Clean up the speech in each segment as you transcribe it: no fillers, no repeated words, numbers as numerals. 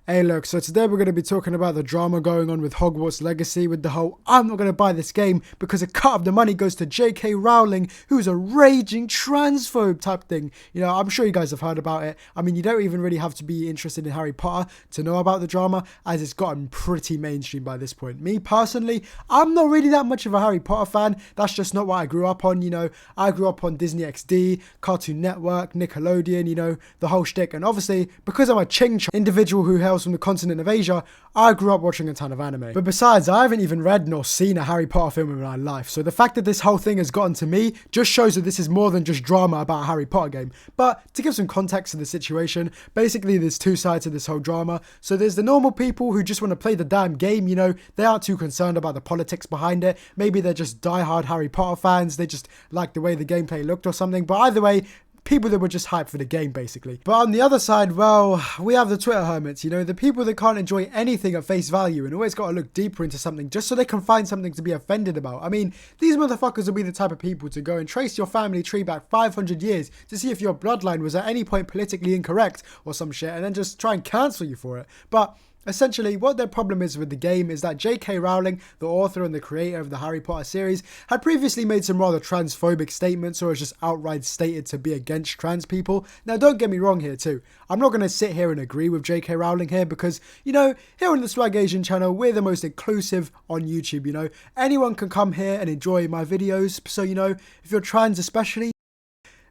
Hey look, so today we're going to be talking about the drama going on with Hogwarts Legacy with the whole I'm not going to buy this game because a cut of the money goes to J.K. Rowling, who's a raging transphobe type thing. You know, I'm sure you guys have heard about it. I mean, you don't even really have to be interested in Harry Potter to know about the drama, as it's gotten pretty mainstream by this point. Me personally, I'm not really that much of a Harry Potter fan. That's just not what I grew up on, you know. I grew up on Disney XD, Cartoon Network, Nickelodeon, you know, the whole shtick. And obviously, because I'm a individual who hails from the continent of Asia, I grew up watching a ton of anime. But besides, I haven't even read nor seen a Harry Potter film in my life. So the fact that this whole thing has gotten to me just shows that this is more than just drama about a Harry Potter game. But to give some context to the situation, basically there's two sides to this whole drama. So there's the normal people who just want to play the damn game, you know, they aren't too concerned about the politics behind it. Maybe they're just diehard Harry Potter fans, they just like the way the gameplay looked or something. But either way, people that were just hyped for the game, basically. But on the other side, well, we have the Twitter hermits, you know, the people that can't enjoy anything at face value and always got to look deeper into something just so they can find something to be offended about. I mean, these motherfuckers will be the type of people to go and trace your family tree back 500 years to see if your bloodline was at any point politically incorrect or some shit, and then just try and cancel you for it. But essentially, what their problem is with the game is that J.K. Rowling, the author and the creator of the Harry Potter series, had previously made some rather transphobic statements or was just outright stated to be against trans people. Now, don't get me wrong here too. I'm not going to sit here and agree with J.K. Rowling here because, you know, here on the Swag Asian channel, we're the most inclusive on YouTube, you know. Anyone can come here and enjoy my videos. So, you know, if you're trans especially,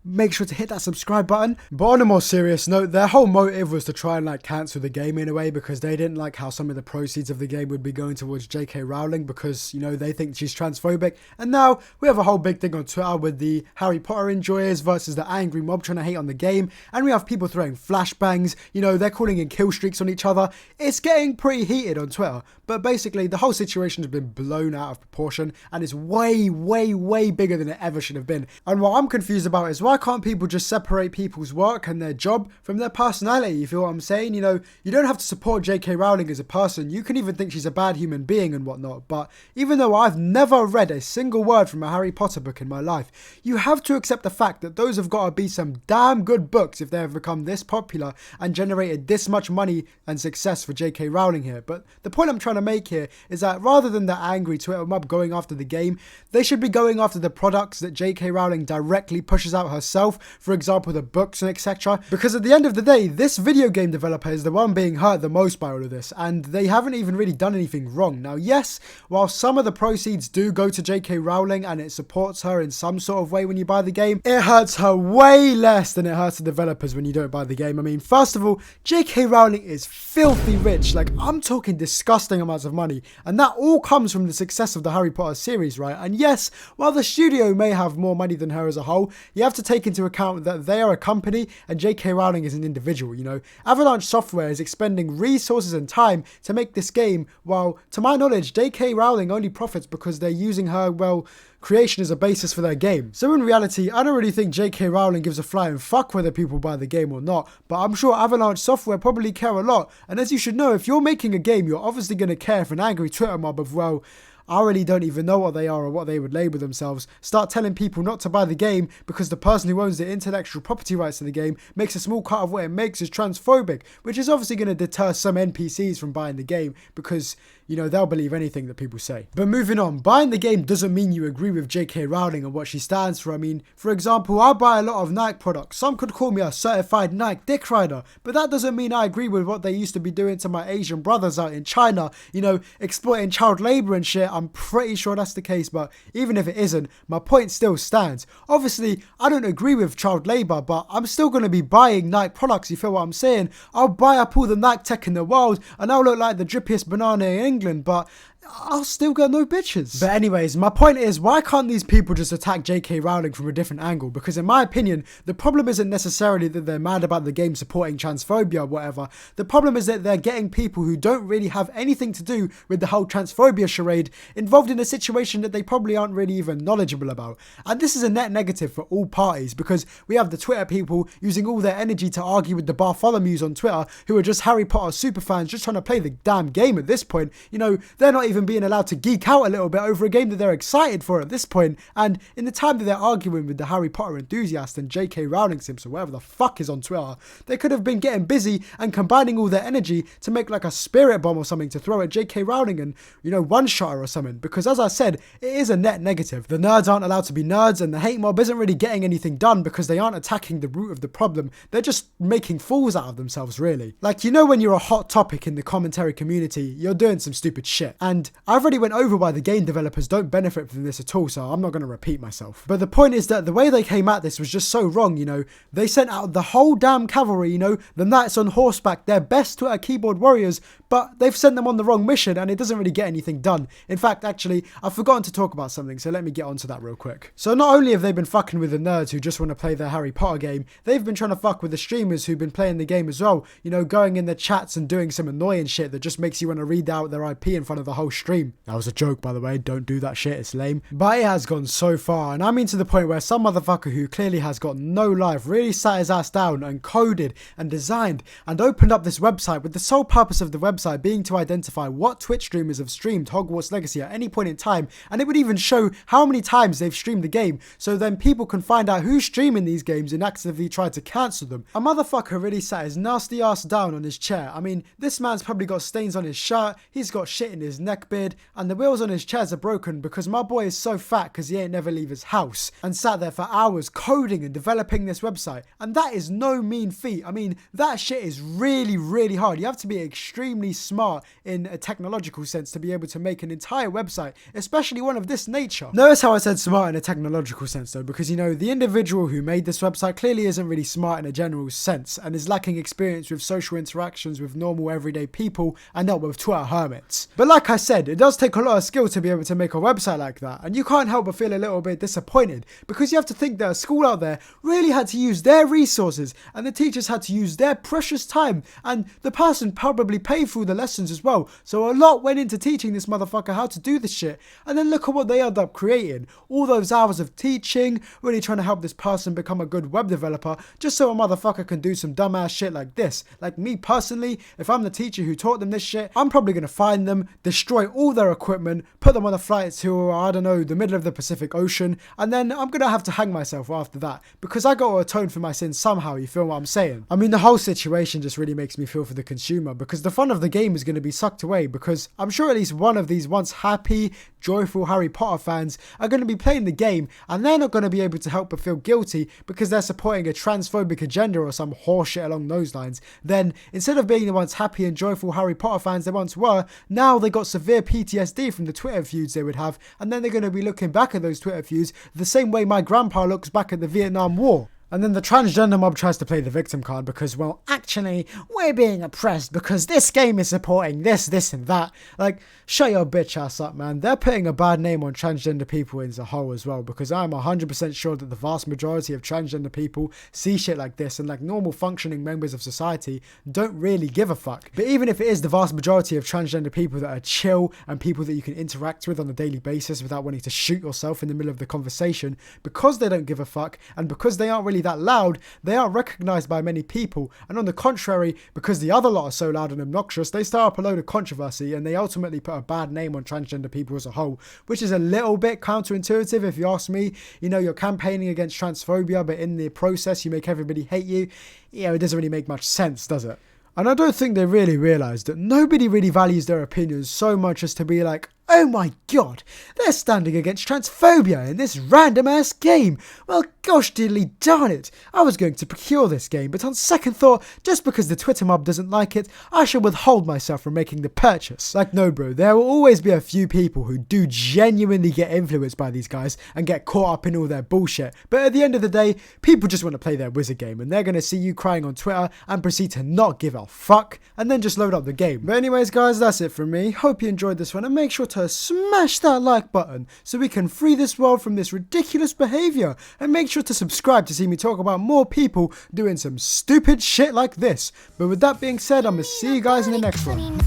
make sure to hit that subscribe button. But on a more serious note, their whole motive was to try and like cancel the game in a way because they didn't like how some of the proceeds of the game would be going towards J.K. Rowling because, you know, they think she's transphobic. And now we have a whole big thing on Twitter with the Harry Potter enjoyers versus the angry mob trying to hate on the game. And we have people throwing flashbangs, you know, they're calling in kill streaks on each other. It's getting pretty heated on Twitter. But basically, the whole situation has been blown out of proportion and it's way, way, way bigger than it ever should have been. And what I'm confused about is why can't people just separate people's work and their job from their personality? You feel what I'm saying? You know, you don't have to support J.K. Rowling as a person. You can even think she's a bad human being and whatnot. But even though I've never read a single word from a Harry Potter book in my life, you have to accept the fact that those have got to be some damn good books if they have become this popular and generated this much money and success for J.K. Rowling here. But the point I'm trying to make here is that rather than the angry Twitter mob going after the game, they should be going after the products that J.K. Rowling directly pushes out herself, for example the books and etc. Because at the end of the day, this video game developer is the one being hurt the most by all of this, and they haven't even really done anything wrong. Now yes, while some of the proceeds do go to J.K. Rowling and it supports her in some sort of way when you buy the game, it hurts her way less than it hurts the developers when you don't buy the game. I mean, first of all, J.K. Rowling is filthy rich, like I'm talking disgusting amounts of money, and that all comes from the success of the Harry Potter series, right? And yes, while the studio may have more money than her as a whole, you have to take into account that they are a company and J.K. Rowling is an individual, you know. Avalanche Software is expending resources and time to make this game, while to my knowledge, J.K. Rowling only profits because they're using her, well, creation as a basis for their game. So in reality, I don't really think J.K. Rowling gives a flying fuck whether people buy the game or not, but I'm sure Avalanche Software probably care a lot. And as you should know, if you're making a game, you're obviously going to care if an angry Twitter mob of, well, I really don't even know what they are or what they would label themselves, start telling people not to buy the game because the person who owns the intellectual property rights to the game makes a small cut of what it makes is transphobic, which is obviously going to deter some NPCs from buying the game because, you know, they'll believe anything that people say. But moving on, buying the game doesn't mean you agree with J.K. Rowling and what she stands for. I mean, for example, I buy a lot of Nike products. Some could call me a certified Nike dick rider, but that doesn't mean I agree with what they used to be doing to my Asian brothers out in China, you know, exploiting child labor and shit. I'm pretty sure that's the case, but even if it isn't, my point still stands. Obviously, I don't agree with child labor, but I'm still going to be buying Nike products, you feel what I'm saying? I'll buy up all the Nike tech in the world and I'll look like the drippiest banana in England, but I'll still get no bitches. But anyways, my point is, why can't these people just attack J.K. Rowling from a different angle? Because in my opinion, the problem isn't necessarily that they're mad about the game supporting transphobia or whatever. The problem is that they're getting people who don't really have anything to do with the whole transphobia charade involved in a situation that they probably aren't really even knowledgeable about. And this is a net negative for all parties because we have the Twitter people using all their energy to argue with the Bartholomews on Twitter who are just Harry Potter superfans just trying to play the damn game at this point. You know, they're not even even being allowed to geek out a little bit over a game that they're excited for at this point, and in the time that they're arguing with the Harry Potter enthusiast and J.K. Rowling simps or whatever the fuck is on Twitter, they could have been getting busy and combining all their energy to make like a spirit bomb or something to throw at J.K. Rowling and, you know, one-shot her or something, because as I said, it is a net negative. The nerds aren't allowed to be nerds, and the hate mob isn't really getting anything done because they aren't attacking the root of the problem. They're just making fools out of themselves, really. Like, you know, when you're a hot topic in the commentary community, you're doing some stupid shit. And I've already went over why the game developers don't benefit from this at all, so I'm not going to repeat myself. But the point is that the way they came at this was just so wrong, you know. They sent out the whole damn cavalry, you know, the knights on horseback, their best Twitter keyboard warriors, but they've sent them on the wrong mission and it doesn't really get anything done. In fact, actually, I've forgotten to talk about something, so let me get onto that real quick. So not only have they been fucking with the nerds who just want to play their Harry Potter game, they've been trying to fuck with the streamers who've been playing the game as well, you know, going in the chats and doing some annoying shit that just makes you want to read out their IP in front of the whole stream. That was a joke, by the way, don't do that shit, it's lame. But it has gone so far, and I mean to the point where some motherfucker who clearly has got no life really sat his ass down and coded and designed and opened up this website with the sole purpose of the website being to identify what Twitch streamers have streamed Hogwarts Legacy at any point in time, and it would even show how many times they've streamed the game, so then people can find out who's streaming these games and actively try to cancel them. A motherfucker really sat his nasty ass down on his chair. I mean, this man's probably got stains on his shirt, he's got shit in his neck beard, and the wheels on his chairs are broken because my boy is so fat because he ain't never leave his house, and sat there for hours coding and developing this website. And that is no mean feat. I mean, that shit is really, really hard. You have to be extremely smart in a technological sense to be able to make an entire website, especially one of this nature. Notice how I said smart in a technological sense though, because, you know, the individual who made this website clearly isn't really smart in a general sense and is lacking experience with social interactions with normal everyday people and not with Twitter hermits. But like I said, it does take a lot of skill to be able to make a website like that, and you can't help but feel a little bit disappointed because you have to think that a school out there really had to use their resources and the teachers had to use their precious time, and the person probably paid for the lessons as well, so a lot went into teaching this motherfucker how to do this shit, and then look at what they end up creating. All those hours of teaching, really trying to help this person become a good web developer, just so a motherfucker can do some dumbass shit like this. Like me personally, if I'm the teacher who taught them this shit, I'm probably gonna find them, destroy all their equipment, put them on a flight to, I don't know, the middle of the Pacific Ocean, and then I'm gonna have to hang myself after that, because I gotta atone for my sins somehow, you feel what I'm saying? I mean, the whole situation just really makes me feel for the consumer, because the fun of the game is gonna be sucked away, because I'm sure at least one of these once happy, joyful Harry Potter fans are going to be playing the game, and they're not going to be able to help but feel guilty because they're supporting a transphobic agenda or some horseshit along those lines. Then, instead of being the once happy and joyful Harry Potter fans they once were, now they got severe PTSD from the Twitter feuds they would have, and then they're going to be looking back at those Twitter feuds the same way my grandpa looks back at the Vietnam War. And then the transgender mob tries to play the victim card because, well, actually, we're being oppressed because this game is supporting this, this, and that. Like, shut your bitch ass up, man. They're putting a bad name on transgender people as a whole as well, because I'm 100% sure that the vast majority of transgender people see shit like this, and like normal functioning members of society don't really give a fuck. But even if it is the vast majority of transgender people that are chill and people that you can interact with on a daily basis without wanting to shoot yourself in the middle of the conversation, because they don't give a fuck and because they aren't really that loud, they aren't recognized by many people, and on the contrary, because the other lot are so loud and obnoxious, they start up a load of controversy and they ultimately put a bad name on transgender people as a whole, which is a little bit counterintuitive if you ask me. You know, you're campaigning against transphobia, but in the process you make everybody hate you. You know, it doesn't really make much sense, does it? And I don't think they really realise that nobody really values their opinions so much as to be like, oh my god, they're standing against transphobia in this random ass game. Well, gosh diddly darn it, I was going to procure this game, but on second thought, just because the Twitter mob doesn't like it, I shall withhold myself from making the purchase. Like, no bro, there will always be a few people who do genuinely get influenced by these guys and get caught up in all their bullshit, but at the end of the day, people just want to play their wizard game, and they're going to see you crying on Twitter and proceed to not give a fuck, and then just load up the game. But anyways guys, that's it from me. Hope you enjoyed this one, and make sure to smash that like button so we can free this world from this ridiculous behavior, and make sure to subscribe to see me talk about more people doing some stupid shit like this. But with that being said, I'm gonna see you guys in the next one.